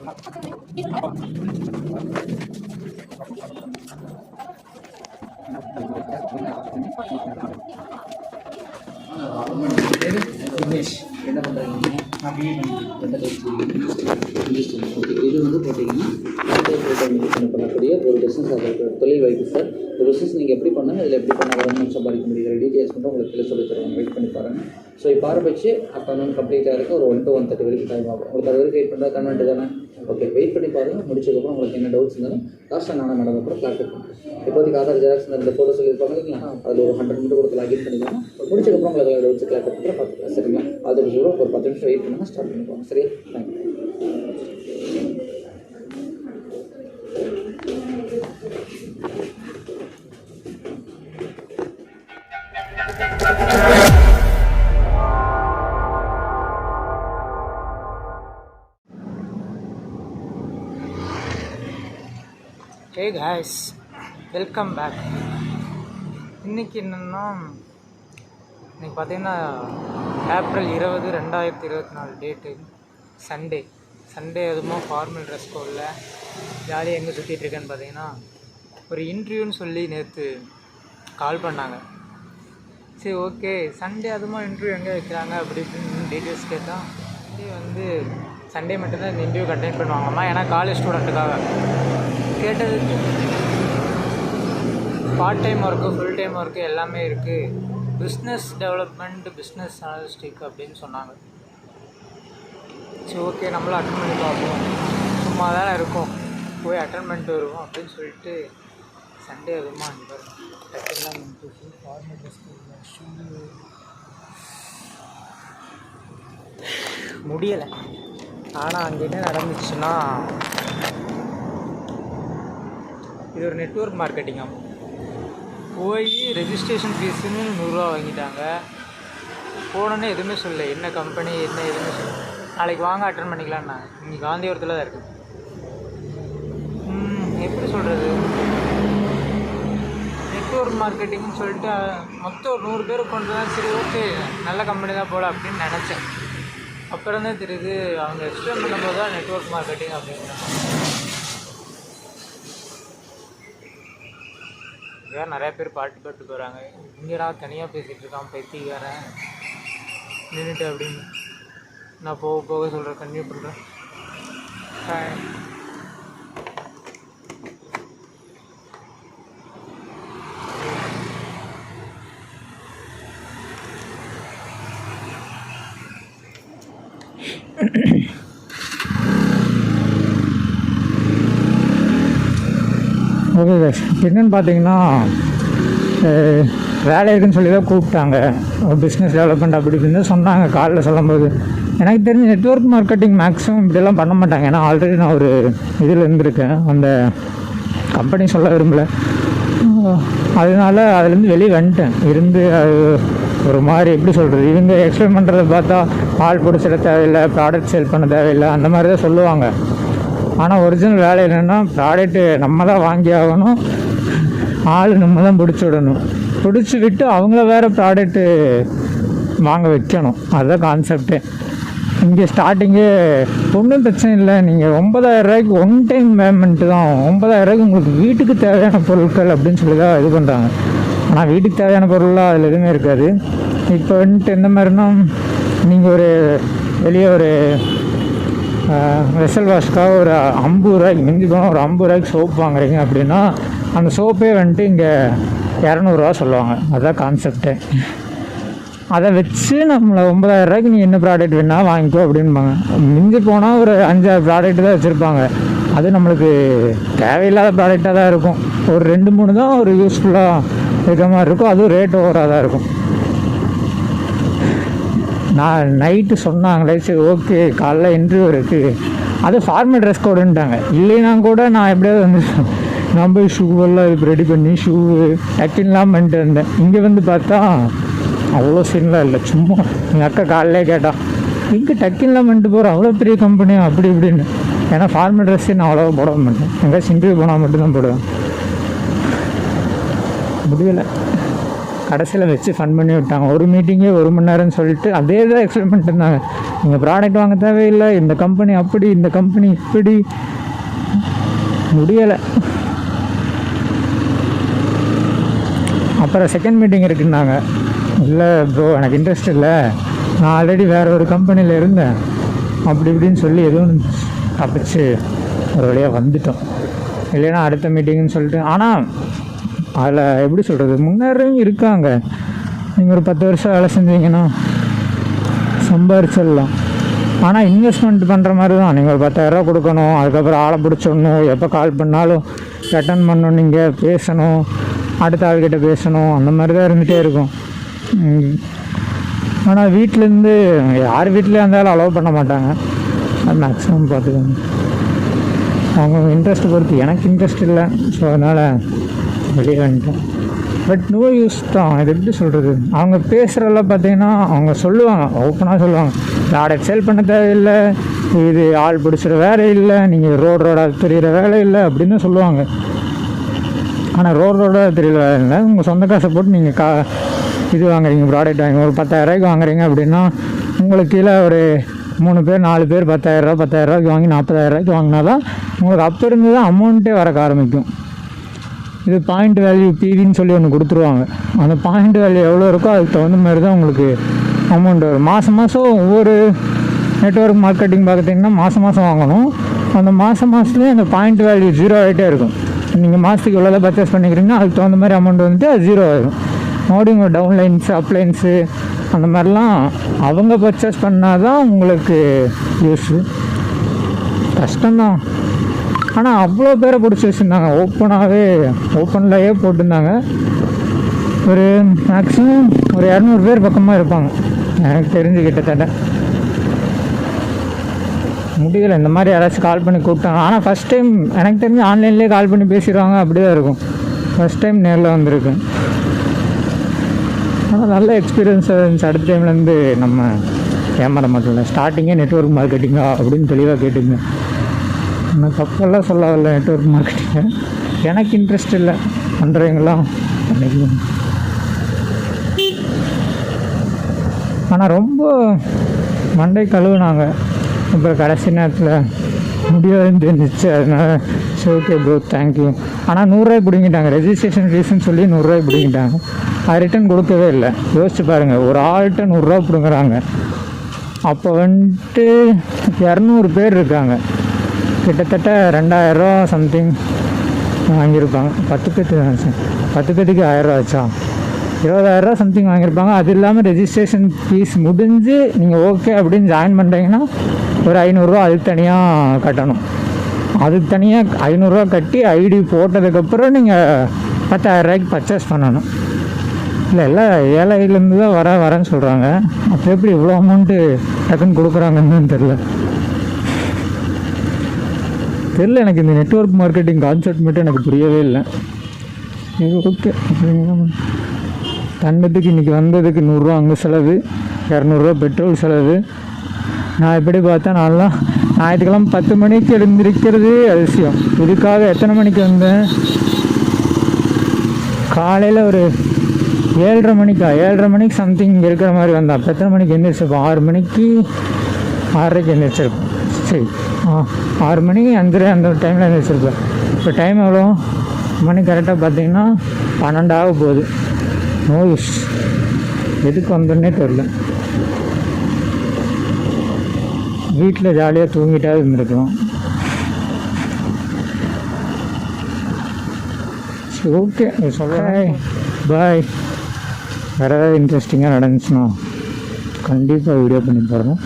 என்ன பண்ணுறீங்க? நான் பிஏ ஓகே. இது வந்து பார்த்தீங்கன்னா பண்ணக்கூடிய ஒரு பிஸ்னஸ் தொழில் வாய்ப்பு சார். ஒரு பிஸ்னஸ் நீங்கள் எப்படி பண்ணால் இதில் எப்படி பண்ணால் வருமானம் சம்பாதிக்க முடியுற டீட்டெயில்ஸ் மட்டும் உங்களுக்கு சொல்லி தருவாங்க. வெயிட் பண்ணி பாருங்கள். ஸோ இப்போ ஆரம்பிச்சு ஆஃப்டர்நூன் கம்ப்ளீட்டாக இருக்குது. ஒரு 1 to 1:30 வரைக்கும் டைம் ஆகும். உங்களுக்கு அது வரைக்கும் வெயிட் பண்ணுறது கன்வென்ட் தானே? ஓகே, வெயிட் பண்ணி பாருங்கள். முடிச்சதுக்கப்புறம் உங்களுக்கு என்ன டவுட்ஸ் இருந்தாலும் லாஸ்ட்டாக நானும் மேடம் அப்புறம் கிளாரிஃபை பண்ணுறேன். இப்போதைக்கு ஆதார் ஜெராக்ஸ் இந்த ஃபோட்டோ சொல்லியிருப்பாங்க இல்லைங்களா, அதில் ஒரு 100 மினிட் கொடுத்து லாகின் பண்ணிக்கலாம். முடிச்சதுக்கப்புறம் உங்களுக்கு டவுட்ஸ் கிளாரிஃபை பண்ணுற பார்த்துக்கலாம். சரிங்களா? அது ஒரு 10 நிமிஷம் வெயிட் பண்ணுங்கள், ஸ்டார்ட் பண்ணிக்குவாங்க. சரியா? Thank you. Hey guys, welcome back. இன்றைக்கி என்னென்னா, இன்றைக்கி பார்த்தீங்கன்னா ஏப்ரல் 20, 2024 டேட்டு சண்டே அதுவும் ஃபார்மல் ட்ரெஸ் கோடில் ஜாலியாக எங்கே சுற்றிட்டுருக்கேன்னு பார்த்தீங்கன்னா, ஒரு இன்டர்வியூன்னு சொல்லி நேற்று கால் பண்ணாங்க. சரி, ஓகே, சண்டே அதுவும் இன்டர்வியூ எங்கே வைக்கிறாங்க அப்படி இப்படின்னு டீட்டெயில்ஸ் கேட்டால் வந்து சண்டே மட்டும்தான் இந்த இன்டர்வியூ கண்டெக்ட் பண்ணுவாங்கம்மா. ஏன்னா காலேஜ் ஸ்டூடெண்ட்டுக்காக கேட்டதுக்கு part time work, full time work எல்லாமே இருக்குது. பிஸ்னஸ் டெவலப்மெண்ட், பிஸ்னஸ் அனலிஸ்டிக் அப்படின்னு சொன்னாங்க. சரி, ஓகே, நம்மளும் அட்டன் பண்ணி பார்ப்போம், சும்மா தானே இருக்கும், போய் அட்டன் பண்ணிட்டு வருவோம் அப்படின்னு சொல்லிட்டு சண்டே அதுமா டக்கெல்லாம் ஃபார்மல் ட்ரெஸ் முடியலை. ஆனால் அங்கே என்ன நடந்துச்சுன்னா, இது ஒரு நெட்வொர்க் மார்க்கெட்டிங். போய் ரெஜிஸ்ட்ரேஷன் ஃபீஸுன்னு 100 ரூபா வாங்கிட்டாங்க. போனோன்னே எதுவுமே சொல்லலை, என்ன கம்பெனி என்ன எதுவுமே சொல்ல. நாளைக்கு வாங்க அட்டன் பண்ணிக்கலான்னா, இங்கே காந்திபுரத்தில் தான் இருக்குது. எப்படி சொல்கிறது, நெட்வொர்க் மார்க்கெட்டிங்னு சொல்லிட்டு மொத்தம் ஒரு 100 பேர் கொண்டு தான். சரி, ஓகே, நல்ல கம்பெனி தான் போல அப்படின்னு நினச்சேன். அப்புறம் தான் தெரியுது அவங்க எக்ஸ்பிளைன் பண்ணும்போது தான் நெட்வொர்க் மார்க்கெட்டிங் அப்படிங்கிறாங்க. வேறு நிறையா பேர் பாட்டு போகிறாங்க. இங்கேடா தனியாக பேசிகிட்டு இருக்கான் பைத்தியக்காரன் நின்றுட்டு அப்படின்னு. நான் போக சொல்கிறேன், கன்டினியூ பண்ணுறேன். ஓகே சார், என்னென்னு பார்த்தீங்கன்னா, வேலை இருக்குன்னு சொல்லி தான் கூப்பிட்டாங்க. பிஸ்னஸ் டெவலப்மெண்ட் அப்படி இப்படின்னு சொன்னாங்க காலையில் சொல்லும்போது. எனக்கு தெரிஞ்சு நெட்வொர்க் மார்க்கெட்டிங் மேக்ஸிமம் இப்படிலாம் பண்ண மாட்டாங்க. ஏன்னா ஆல்ரெடி நான் ஒரு இதில் இருந்திருக்கேன், அந்த கம்பெனி சொல்ல விரும்பலை, அதனால அதுலேருந்து வெளியே வந்துட்டேன். இருந்து அது ஒரு மாதிரி எப்படி சொல்கிறது, இவங்க எக்ஸ்பிளைன் பண்ணுறதை பார்த்தா ஆள் பிடிச்சிட தேவையில்லை, ப்ராடக்ட் சேல் பண்ண தேவையில்லை, அந்த மாதிரி தான் சொல்லுவாங்க. ஆனால் ஒரிஜினல் வேலை என்னென்னா, ப்ராடக்ட்டு நம்ம தான் வாங்கி ஆகணும், ஆள் நம்ம தான் பிடிச்சி விடணும், பிடிச்சி விட்டு அவங்கள வேறு ப்ராடக்ட்டு வாங்க வைக்கணும். அதுதான் கான்செப்டே. இங்கே ஸ்டார்டிங்கே ஒன்றும் பிரச்சனை இல்லை. நீங்கள் 9,000 ரூபாய்க்கு ஒன் டைம் பேமெண்ட்டு தான். 9,000 ரூபாய்க்கு உங்களுக்கு வீட்டுக்கு தேவையான பொருட்கள் அப்படின்னு சொல்லி தான் இது பண்ணுறாங்க. ஆனால் வீட்டுக்கு தேவையான பொருள்லாம் அதில் எதுவுமே இருக்காது. இப்போ வந்துட்டு எந்த மாதிரினா, நீங்கள் ஒரு வெளியே ஒரு வெசல் வாஷ்க்காக ஒரு 50 ரூபாய்க்கு மிஞ்சி போனால் ஒரு 50 ரூபாய்க்கு சோப் வாங்குறீங்க அப்படின்னா, அந்த சோப்பே வந்துட்டு இங்கே 200 ரூபா சொல்லுவாங்க. அதுதான் கான்செப்டே. அதை வச்சு நம்மளை 9,000 ரூபாய்க்கு நீ என்ன ப்ராடக்ட் வேணால் வாங்கிக்கோ அப்படின்பாங்க. மிஞ்சி போனால் ஒரு 5-6 ப்ராடக்ட் தான் வச்சுருப்பாங்க. அது நம்மளுக்கு தேவையில்லாத ப்ராடக்டாக தான் இருக்கும். ஒரு 2-3 தான் ஒரு யூஸ்ஃபுல்லாக இருக்கிற மாதிரி இருக்கும். அதுவும் ரேட் ஓவராக தான் இருக்கும். நான் நைட்டு சொன்னாங்களே, சரி ஓகே காலைல இன்டர்வியூ இருக்குது, அது ஃபார்மல் ட்ரெஸ் கோடுன்ட்டாங்க. இல்லைன்னா கூட நான் எப்படியாவது வந்து நான் போய் ஷூவெல்லாம் இப்போ ரெடி பண்ணி ஷூவு டக்கின்லாம் பண்ணிட்டு இருந்தேன். இங்கே வந்து பார்த்தா அவ்வளோ சீன்லாம் இல்லை. சும்மா எங்கள் அக்கா காலையிலே கேட்டான், இங்கே டக்கின்லாம் பண்ணிட்டு போகிறோம், அவ்வளோ பெரிய கம்பெனியும் அப்படி இப்படின்னு. ஏன்னா ஃபார்மல் ட்ரெஸ்ஸே நான் அவ்வளோவா போட மாட்டேன், எங்கேயாச்சும் இன்டர்வியூ போனால் மட்டும்தான் போடுவேன். முடியலை. கடைசியில் வச்சு ஃபன் பண்ணி விட்டாங்க. ஒரு மீட்டிங்கே 1 மணி நேரம்னு சொல்லிட்டு அதே தான் எக்ஸ்பிளைன் பண்ணிட்டு இருந்தாங்க. நீங்கள் ப்ராடக்ட் வாங்க தேவையில்லை, இந்த கம்பெனி அப்படி, இந்த கம்பெனி இப்படி. முடியலை. அப்புறம் செகண்ட் மீட்டிங் இருக்குன்னாங்க. இல்லை ப்ரோ, எனக்கு இன்ட்ரெஸ்ட் இல்லை, நான் ஆல்ரெடி வேறு ஒரு கம்பெனியில் இருந்தேன், அப்படி இப்படின்னு சொல்லி எதுவும் தப்பிச்சு ஒரு வழியாக வந்துட்டோம். இல்லைன்னா அடுத்த மீட்டிங்னு சொல்லிட்டு. ஆனால் அதில் எப்படி சொல்கிறது, முன்னேறவங்க இருக்காங்க. நீங்கள் ஒரு 10 வருஷம் வேலை செஞ்சீங்கன்னா சம்பாரிச்சிடலாம். ஆனால் இன்வெஸ்ட்மெண்ட் பண்ணுற மாதிரி தான். நீங்கள் ஒரு 10,000 கொடுக்கணும், அதுக்கப்புறம் ஆளை பிடிச்சிடணும், எப்போ கால் பண்ணாலும் அட்டன் பண்ணணும், நீங்கள் பேசணும், அடுத்த ஆள்கிட்ட பேசணும், அந்த மாதிரி தான் இருந்துகிட்டே இருக்கும். ஆனால் வீட்டிலேருந்து யார் வீட்டிலே இருந்தாலும் அலோவ் பண்ண மாட்டாங்க. அது மேக்ஸிமம் பார்த்துக்கோங்க. அவங்க இன்ட்ரெஸ்ட் பொறுத்து. எனக்கு இன்ட்ரெஸ்ட் இல்லை, ஸோ அதனால் வெளியே வந்துட்டேன். பட் நோ யூஸ் தான். இது எப்படி சொல்கிறது, அவங்க பேசுகிறதெல்லாம் பார்த்தீங்கன்னா அவங்க சொல்லுவாங்க, ஓப்பனாக சொல்லுவாங்க, ப்ராடக்ட் சேல் பண்ண தேவையில்லை, இது ஆள் பிடிச்சிற வேலை இல்லை, நீங்கள் ரோடாக தெரிகிற வேலை இல்லை அப்படின்னு சொல்லுவாங்க. ஆனால் ரோடாக தெரிகிற வேலை இல்லை. உங்கள் சொந்த காசை போட்டு நீங்கள் இது வாங்குறீங்க, ப்ராடக்ட் வாங்க, ஒரு 10,000 வாங்குறீங்க அப்படின்னா உங்களுக்கு கீழே ஒரு 3 பேர் 4 பேர் 10,000 வாங்கி 40,000 வாங்கினா தான் உங்களுக்கு அப்போ இருந்து தான் அமௌண்ட்டே வரக்க ஆரம்பிக்கும். இது பாயிண்ட் வேல்யூ பிவின்னு சொல்லி ஒன்று கொடுத்துருவாங்க. அந்த பாயிண்ட் வேல்யூ எவ்வளோ இருக்கோ அதுக்கு தகுந்த மாதிரி தான் உங்களுக்கு அமௌண்ட் வரும். மாதம் ஒவ்வொரு நெட்வொர்க் மார்க்கெட்டிங் பார்த்திங்கன்னா மாதம் வாங்கணும். அந்த மாதத்துலேயே அந்த பாயிண்ட் வேல்யூ 0 ஆகிட்டே இருக்கும். நீங்கள் மாதத்துக்கு இவ்வளோ பர்ச்சேஸ் பண்ணிக்கிறீங்கன்னா அதுக்கு தகுந்த மாதிரி அமௌண்ட் வந்துட்டு அது 0 ஆகிடும். மறுபடியும் உங்கள் டவுன்லைன்ஸு அப்ளைன்ஸு அந்த மாதிரிலாம் அவங்க பர்ச்சேஸ் பண்ணால் தான் உங்களுக்கு யூஸு. கஷ்டம்தான். ஆனால் அவ்வளோ பேரை பிடிச்சி வச்சுருந்தாங்க. ஓப்பன்லேயே போட்டிருந்தாங்க. ஒரு மேக்ஸிமம் ஒரு 200 பேர் பக்கமாக இருப்பாங்க எனக்கு தெரிஞ்சு. கிட்டத்தட்ட முடியலை. இந்த மாதிரி யாராச்சும் கால் பண்ணி கூப்பிட்டாங்க. ஆனால் ஃபஸ்ட் டைம் எனக்கு தெரிஞ்சு ஆன்லைன்லேயே கால் பண்ணி பேசிடுவாங்க, அப்படி தான் இருக்கும். ஃபஸ்ட் டைம் நேரில் வந்திருக்கேன். ஆனால் நல்ல எக்ஸ்பீரியன்ஸாக இருந்துச்சு. அடுத்த டைம்லேருந்து நம்ம ஏமாற மட்டும் இல்லை. ஸ்டார்டிங்கே நெட்வொர்க் மார்க்கெட்டிங்கா அப்படின்னு தெளிவாக கேட்டுங்க. நான் தப்பெல்லாம் சொல்லாதில்ல நெட்வொர்க் மார்க்கெட்டிங்க. எனக்கு இன்ட்ரெஸ்ட் இல்லை, பண்ணுறவங்களாம் பண்ணிக்குவோம். ஆனால் ரொம்ப மண்டை கழுவுனாங்க. அப்புறம் கடைசி நேரத்தில் முடியாதுன்னு தெரிஞ்சிச்சு. அதனால் சரி ஓகே ப்ரோ தேங்க்யூ. ஆனால் 100 ரூபாய் பிடிங்கிட்டாங்க. ரெஜிஸ்ட்ரேஷன் ஃபீஸ்ன்னு சொல்லி 100 ரூபாய் பிடிங்கிட்டாங்க. அது ரிட்டன் கொடுக்கவே இல்லை. யோசிச்சு பாருங்கள், ஒரு ஆள்கிட்ட 100 ரூபா பிடுங்குறாங்க. அப்போ வந்துட்டு 200 பேர் இருக்காங்க. கிட்டத்தட்ட 2,000 ரூபா சம்திங் வாங்கியிருப்பாங்க. 10 பேத்துக்கு 1000 ரூபா ஆச்சா, 20,000 ரூபா சம்திங் வாங்கியிருப்பாங்க. அது இல்லாமல் ரெஜிஸ்ட்ரேஷன் ஃபீஸ் முடிஞ்சு நீங்கள் ஓகே அப்படின்னு ஜாயின் பண்ணுறீங்கன்னா ஒரு 500 ரூபா அதுக்கு தனியாக கட்டணும். அதுக்கு தனியாக 500 ரூபா கட்டி ஐடி போட்டதுக்கப்புறம் நீங்கள் 10,000 ரூபாய்க்கு பர்ச்சேஸ் பண்ணணும். இல்லை எல்லாம் ஏழையிலேருந்து தான் வரேன்னு சொல்கிறாங்க. அப்போ எப்படி இவ்வளோ அமௌண்ட்டு டக்குன்னு கொடுக்குறாங்கன்னு தெரில. எனக்கு இந்த நெட்வொர்க் மார்க்கெட்டிங் கான்செப்ட் மட்டும் எனக்கு புரியவே இல்லை. ஓகே தண்ணத்துக்கு இன்றைக்கி வந்ததுக்கு 100 ரூபா அங்கே செலவு, 200 ரூபா பெட்ரோல் செலவு. நான் எப்படி பார்த்தா நான்லாம் ஞாயிற்றுக்கிழமை 10 மணிக்கு எழுந்திருக்கிறது அதிசயம். இதுக்காக எத்தனை மணிக்கு வந்தேன், காலையில் ஒரு 7:30 மணிக்கு சம்திங் இங்கே இருக்கிற மாதிரி வந்தேன். அப்போ எத்தனை மணிக்கு எழுந்திரிச்சிருப்போம், 6 மணிக்கு 6:30க்கு எழுந்திரிச்சிருப்போம். சரி 6 மணி 5:30 அந்த டைமில் எழுந்திரிச்சிருப்பேன். இப்போ டைம் எவ்வளோ மணி கரெக்டாக பார்த்தீங்கன்னா 12 ஆக போகுது. No use. எதுக்கு வந்தோன்னே தெரில. வீட்டில் ஜாலியாக தூங்கிட்டாவது இருந்திருக்கலாம். சரி ஓகே சொல்கிறேன். பாய். வேறு ஏதாவது இன்ட்ரெஸ்டிங்காக நடந்துச்சுன்னா கண்டிப்பாக வீடியோ பண்ணி பாருங்கள்.